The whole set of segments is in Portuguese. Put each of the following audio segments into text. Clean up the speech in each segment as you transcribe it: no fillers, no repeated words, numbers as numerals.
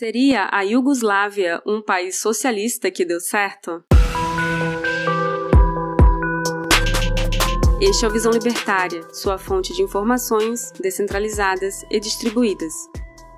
Seria a Iugoslávia um país socialista que deu certo? Este é o Visão Libertária, sua fonte de informações descentralizadas e distribuídas.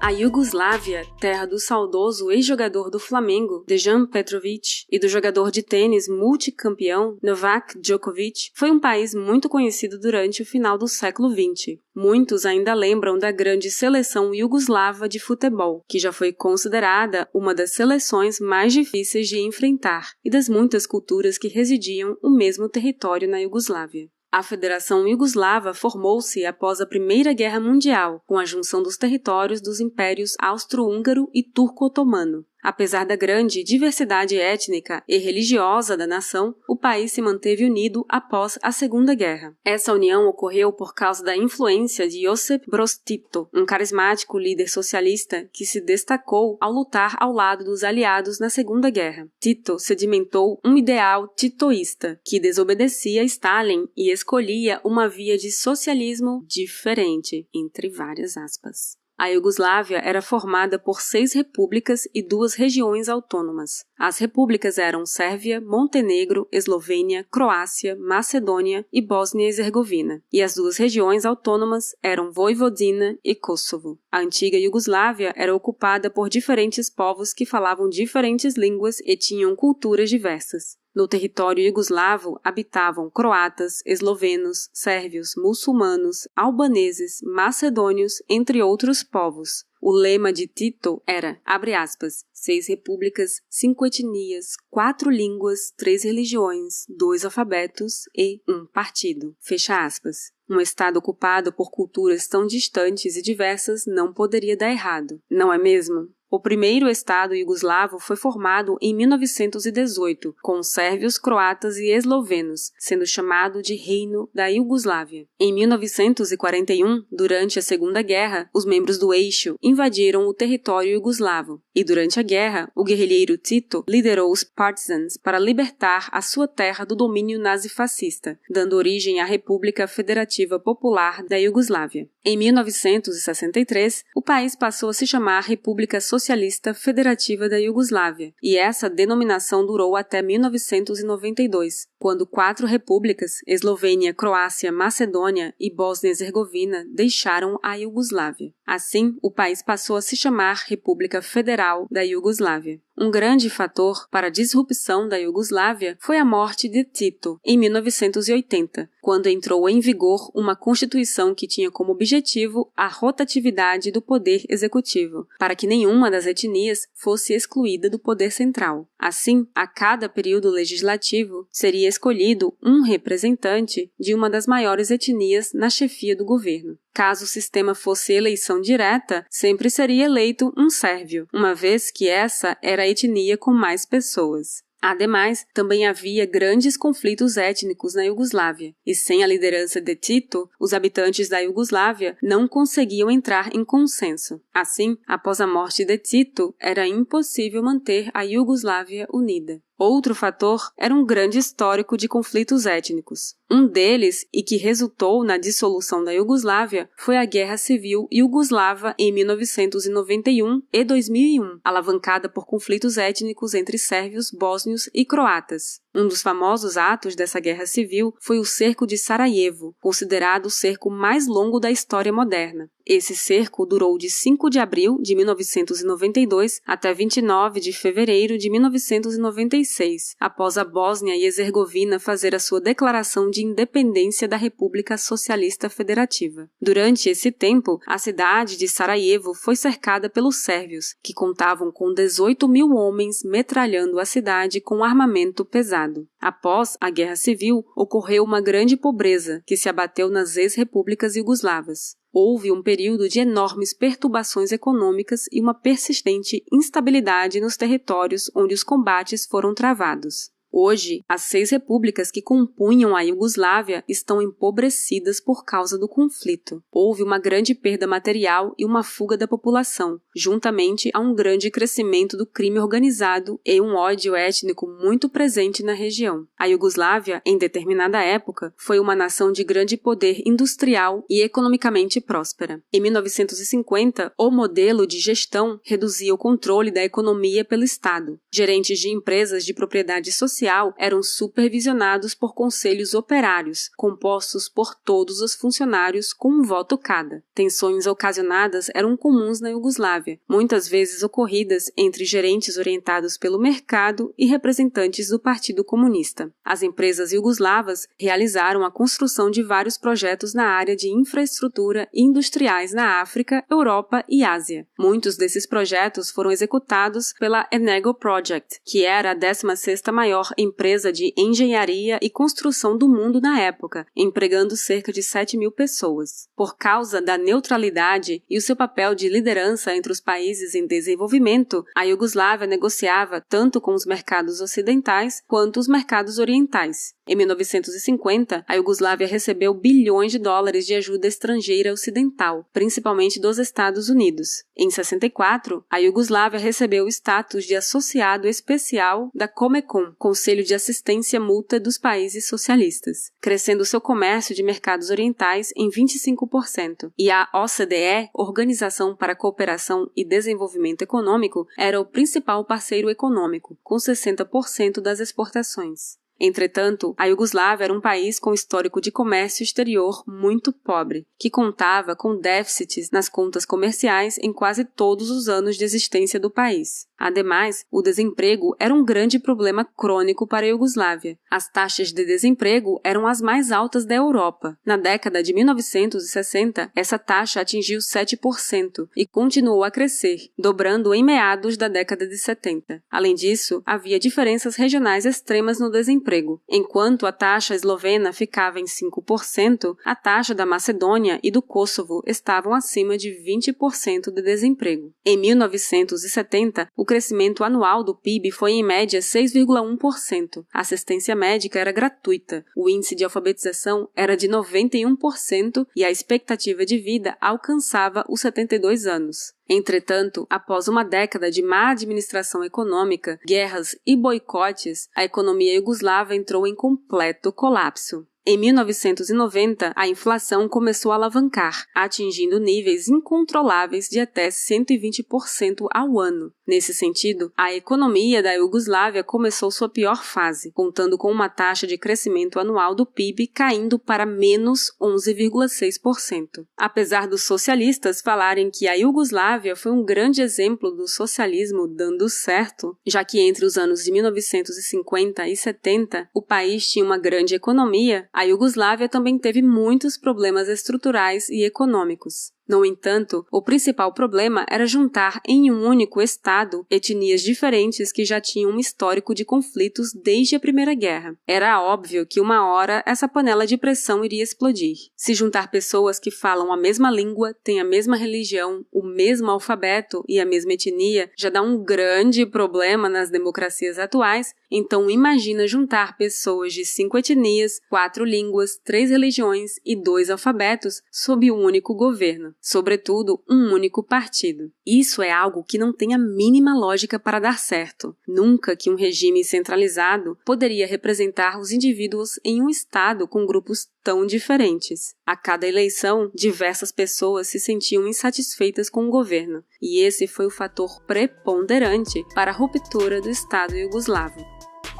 A Iugoslávia, terra do saudoso ex-jogador do Flamengo, Dejan Petrovic, e do jogador de tênis multicampeão Novak Djokovic, foi um país muito conhecido durante o final do século XX. Muitos ainda lembram da grande seleção iugoslava de futebol, que já foi considerada uma das seleções mais difíceis de enfrentar, e das muitas culturas que residiam no mesmo território na Iugoslávia. A Federação Iugoslava formou-se após a Primeira Guerra Mundial, com a junção dos territórios dos impérios austro-húngaro e turco-otomano. Apesar da grande diversidade étnica e religiosa da nação, o país se manteve unido após a Segunda Guerra. Essa união ocorreu por causa da influência de Josip Broz Tito, um carismático líder socialista que se destacou ao lutar ao lado dos aliados na Segunda Guerra. Tito sedimentou um ideal titoísta, que desobedecia Stalin e escolhia uma via de socialismo diferente, entre várias aspas. A Iugoslávia era formada por 6 repúblicas e 2 regiões autônomas. As repúblicas eram Sérvia, Montenegro, Eslovênia, Croácia, Macedônia e Bósnia e Herzegovina. E as 2 regiões autônomas eram Vojvodina e Kosovo. A antiga Iugoslávia era ocupada por diferentes povos que falavam diferentes línguas e tinham culturas diversas. No território iugoslavo habitavam croatas, eslovenos, sérvios, muçulmanos, albaneses, macedônios, entre outros povos. O lema de Tito era, abre aspas, 6 repúblicas, 5 etnias, 4 línguas, 3 religiões, 2 alfabetos e 1 partido. Fecha aspas. Um estado ocupado por culturas tão distantes e diversas não poderia dar errado, não é mesmo? O primeiro Estado iugoslavo foi formado em 1918, com sérvios, croatas e eslovenos, sendo chamado de Reino da Iugoslávia. Em 1941, durante a Segunda Guerra, os membros do Eixo invadiram o território iugoslavo, e durante a guerra, o guerrilheiro Tito liderou os partisans para libertar a sua terra do domínio nazifascista, dando origem à República Federativa Popular da Iugoslávia. Em 1963, o país passou a se chamar República Socialista Federativa da Iugoslávia, e essa denominação durou até 1992, quando 4 repúblicas, Eslovênia, Croácia, Macedônia e Bósnia e Herzegovina, deixaram a Iugoslávia. Assim, o país passou a se chamar República Federal da Iugoslávia. Um grande fator para a disrupção da Iugoslávia foi a morte de Tito, em 1980, quando entrou em vigor uma constituição que tinha como objetivo a rotatividade do poder executivo, para que nenhuma das etnias fosse excluída do poder central. Assim, a cada período legislativo seria escolhido um representante de uma das maiores etnias na chefia do governo. Caso o sistema fosse eleição direta, sempre seria eleito um sérvio, uma vez que essa era a etnia com mais pessoas. Ademais, também havia grandes conflitos étnicos na Iugoslávia, e sem a liderança de Tito, os habitantes da Iugoslávia não conseguiam entrar em consenso. Assim, após a morte de Tito, era impossível manter a Iugoslávia unida. Outro fator era um grande histórico de conflitos étnicos. Um deles, e que resultou na dissolução da Iugoslávia, foi a Guerra Civil Iugoslava em 1991 e 2001, alavancada por conflitos étnicos entre sérvios, bósnios e croatas. Um dos famosos atos dessa guerra civil foi o cerco de Sarajevo, considerado o cerco mais longo da história moderna. Esse cerco durou de 5 de abril de 1992 até 29 de fevereiro de 1996, após a Bósnia e Herzegovina fazer a sua declaração de independência da República Socialista Federativa. Durante esse tempo, a cidade de Sarajevo foi cercada pelos sérvios, que contavam com 18 mil homens metralhando a cidade com armamento pesado. Após a Guerra Civil, ocorreu uma grande pobreza que se abateu nas ex-repúblicas iugoslavas. Houve um período de enormes perturbações econômicas e uma persistente instabilidade nos territórios onde os combates foram travados. Hoje, as 6 repúblicas que compunham a Iugoslávia estão empobrecidas por causa do conflito. Houve uma grande perda material e uma fuga da população, juntamente a um grande crescimento do crime organizado e um ódio étnico muito presente na região. A Iugoslávia, em determinada época, foi uma nação de grande poder industrial e economicamente próspera. Em 1950, o modelo de gestão reduzia o controle da economia pelo Estado. Gerentes de empresas de propriedade social eram supervisionados por conselhos operários, compostos por todos os funcionários com um voto cada. Tensões ocasionadas eram comuns na Iugoslávia, muitas vezes ocorridas entre gerentes orientados pelo mercado e representantes do Partido Comunista. As empresas iugoslavas realizaram a construção de vários projetos na área de infraestrutura e industriais na África, Europa e Ásia. Muitos desses projetos foram executados pela Energo Project, que era a 16ª maior empresa de engenharia e construção do mundo na época, empregando cerca de 7.000 pessoas. Por causa da neutralidade e o seu papel de liderança entre os países em desenvolvimento, a Iugoslávia negociava tanto com os mercados ocidentais quanto os mercados orientais. Em 1950, a Iugoslávia recebeu bilhões de dólares de ajuda estrangeira ocidental, principalmente dos Estados Unidos. Em 64, a Iugoslávia recebeu o status de associado especial da Comecon, Conselho de Assistência Mútua dos Países Socialistas, crescendo seu comércio de mercados orientais em 25%. E a OCDE, Organização para a Cooperação e Desenvolvimento Econômico, era o principal parceiro econômico, com 60% das exportações. Entretanto, a Iugoslávia era um país com histórico de comércio exterior muito pobre, que contava com déficits nas contas comerciais em quase todos os anos de existência do país. Ademais, o desemprego era um grande problema crônico para a Iugoslávia. As taxas de desemprego eram as mais altas da Europa. Na década de 1960, essa taxa atingiu 7% e continuou a crescer, dobrando em meados da década de 70. Além disso, havia diferenças regionais extremas no desemprego. Enquanto a taxa eslovena ficava em 5%, a taxa da Macedônia e do Kosovo estavam acima de 20% de desemprego. Em 1970, o crescimento anual do PIB foi em média 6,1%. A assistência médica era gratuita, o índice de alfabetização era de 91% e a expectativa de vida alcançava os 72 anos. Entretanto, após uma década de má administração econômica, guerras e boicotes, a economia iugoslava entrou em completo colapso. Em 1990, a inflação começou a alavancar, atingindo níveis incontroláveis de até 120% ao ano. Nesse sentido, a economia da Iugoslávia começou sua pior fase, contando com uma taxa de crescimento anual do PIB caindo para menos 11,6%. Apesar dos socialistas falarem que a Iugoslávia foi um grande exemplo do socialismo dando certo, já que entre os anos de 1950 e 70 o país tinha uma grande economia, a Iugoslávia também teve muitos problemas estruturais e econômicos. No entanto, o principal problema era juntar em um único estado etnias diferentes que já tinham um histórico de conflitos desde a Primeira Guerra. Era óbvio que uma hora essa panela de pressão iria explodir. Se juntar pessoas que falam a mesma língua, têm a mesma religião, o mesmo alfabeto e a mesma etnia, já dá um grande problema nas democracias atuais, então imagina juntar pessoas de 5 etnias, 4 línguas, 3 religiões e 2 alfabetos sob um único governo. Sobretudo, um único partido. Isso é algo que não tem a mínima lógica para dar certo. Nunca que um regime centralizado poderia representar os indivíduos em um estado com grupos tão diferentes. A cada eleição, diversas pessoas se sentiam insatisfeitas com o governo, e esse foi o fator preponderante para a ruptura do Estado iugoslavo.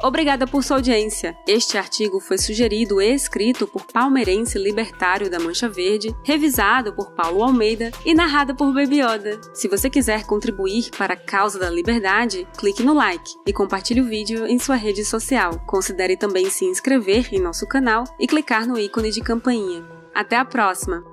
Obrigada por sua audiência. Este artigo foi sugerido e escrito por palmeirense libertário da Mancha Verde, revisado por Paulo Almeida e narrado por Baby Yoda. Se você quiser contribuir para a causa da liberdade, clique no like e compartilhe o vídeo em sua rede social. Considere também se inscrever em nosso canal e clicar no ícone de campainha. Até a próxima!